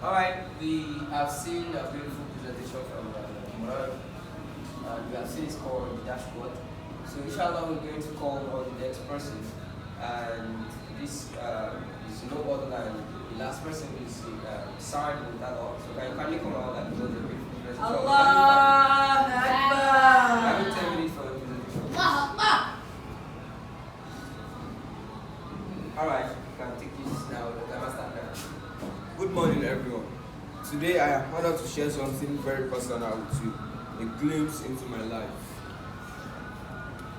Alright, we have seen a beautiful presentation from Murad, and we have seen his call on the dashboard. So inshallah we're going to call on the next person, and this is no other than the last person is signed with that all. So can you kindly come out and do the beautiful presentation? Allah Akbar. Having 10 minutes for the presentation. Alright, you can take this now, the timer start now. Good morning, everyone. Today I am honored to share something very personal with you, a glimpse into my life.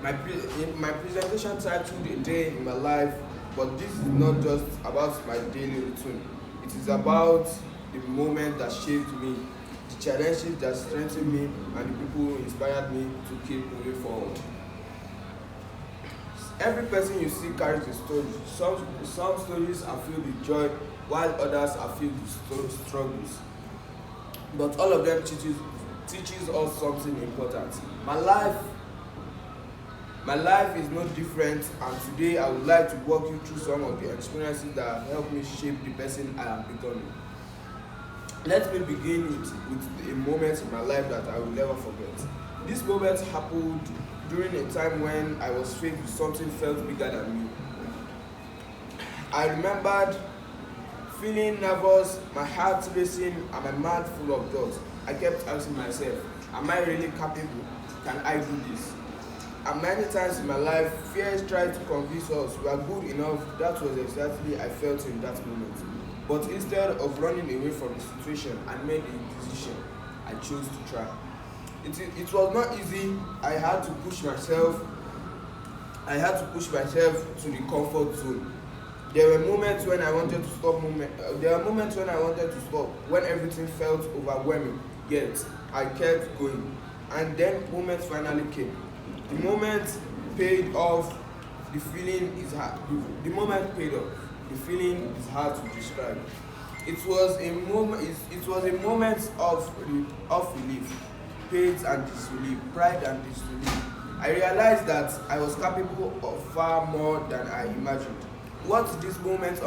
My presentation titled A Day in My Life, but this is not just about my daily routine. It is about the moment that shaped me, the challenges that strengthened me, and the people who inspired me to keep moving forward. Every person you see carries a story. Some stories are filled with joy, while others are filled with struggles. But all of them teaches us something important. My life is no different, and today I would like to walk you through some of the experiences that have helped me shape the person I am becoming. Let me begin with a moment in my life that I will never forget. This moment happened during a time when I was faced with something felt bigger than me. I remembered feeling nervous, my heart racing, and my mind full of doubts. I kept asking myself, am I really capable? Can I do this? And many times in my life, fears tried to convince us we are good enough. That was exactly I felt in that moment. But instead of running away from the situation, I made a decision. I chose to try. It was not easy. I had to push myself to the comfort zone. There were moments when I wanted to stop. When everything felt overwhelming. Yet I kept going, and then moments finally came. The moment paid off. The feeling is hard. The moment paid off. The feeling is hard to describe. It was a moment of relief, pain and disbelief, pride and disbelief. I realized that I was capable of far more than I imagined. What this moment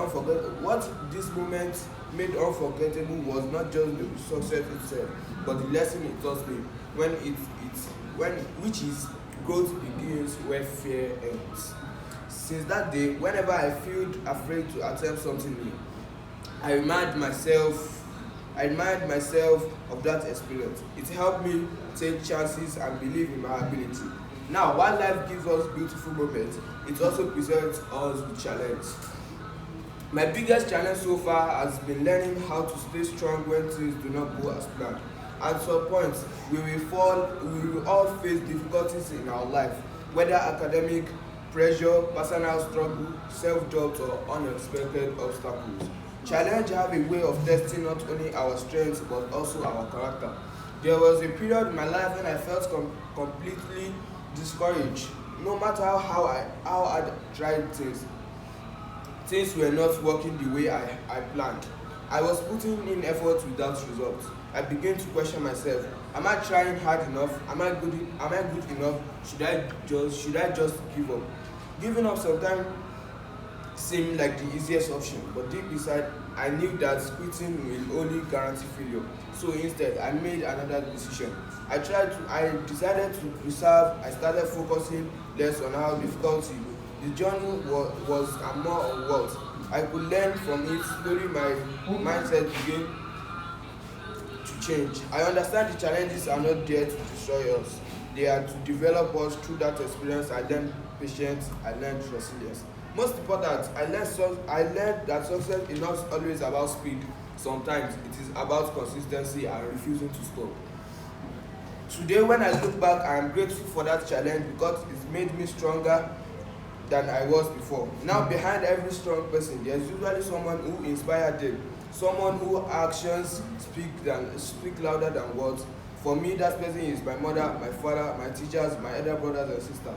made unforgettable was not just the success itself, but the lesson it taught me. Which is growth begins where fear ends. Since that day, whenever I feel afraid to attempt something new, I remind myself of that experience. It helped me take chances and believe in my ability. Now, while life gives us beautiful moments, it also presents us with challenges. My biggest challenge so far has been learning how to stay strong when things do not go as planned. At some point, we will all face difficulties in our life, whether academic, pressure, personal struggle, self-doubt, or unexpected obstacles. Challenges have a way of testing not only our strengths but also our character. There was a period in my life when I felt completely discouraged. No matter how I tried things were not working the way I planned. I was putting in effort without results. I began to question myself. Am I trying hard enough? Am I good enough? Should I just give up? Giving up sometimes seemed like the easiest option, but deep inside I knew that quitting will only guarantee failure. So instead, I made another decision. I decided to preserve. I started focusing less on how difficulty the journey was and more on what I could learn from it. Slowly my mindset began to change. I understand the challenges are not there to destroy us. They are to develop us. Through that experience, I learned patience, I learned resilience. Most important, I learned that success is not always about speed. Sometimes it is about consistency and refusing to stop. Today, when I look back, I am grateful for that challenge because it made me stronger than I was before. Now, behind every strong person, there is usually someone who inspired them, someone whose actions speak louder than words. For me, that person is my mother, my father, my teachers, my elder brothers and sisters.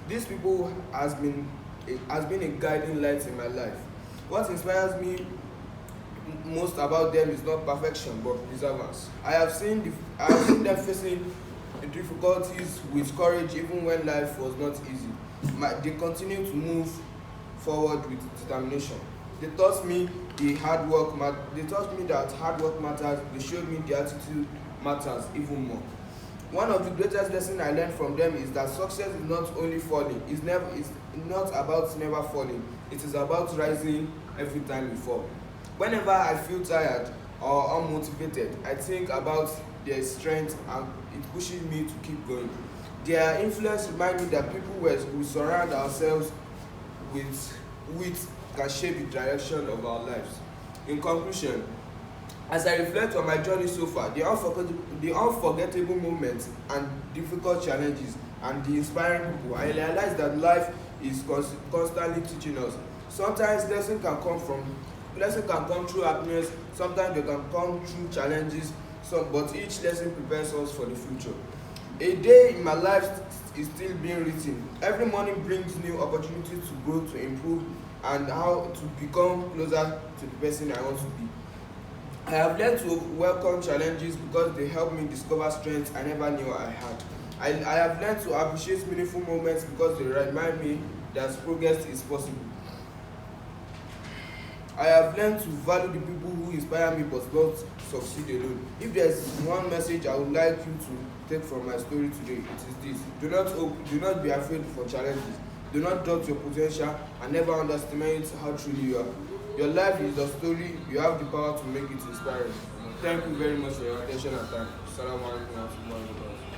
These people has been a guiding light in my life. What inspires me most about them is not perfection but perseverance. I have seen them facing difficulties with courage even when life was not easy. They continue to move forward with determination. They taught me they taught me that hard work matters. They showed me the attitude matters even more. One of the greatest lessons I learned from them is that success is not only falling. It's not about never falling. It is about rising every time you fall. Whenever I feel tired or unmotivated, I think about their strength and it pushes me to keep going. Their influence reminds me that people we surround ourselves with can shape the direction of our lives. In conclusion, as I reflect on my journey so far, the unforgettable moments and difficult challenges and the inspiring people, I realize that life is constantly teaching us. Sometimes lessons can come through happiness, sometimes they can come through challenges, but each lesson prepares us for the future. A day in my life is still being written. Every morning brings new opportunities to grow, to improve, and how to become closer to the person I want to be. I have learned to welcome challenges because they help me discover strengths I never knew I had. I have learned to appreciate meaningful moments because they remind me that progress is possible. I have learned to value the people who inspire me but not succeed alone. If there is one message I would like you to take from my story today, it is this. Do not be afraid for challenges. Do not doubt your potential and never underestimate how truly you are. Your life is a story. You have the power to make it inspiring. Thank you very much for your attention and time. Assalamu alaikum wa rahmatullahi wa barakatuh.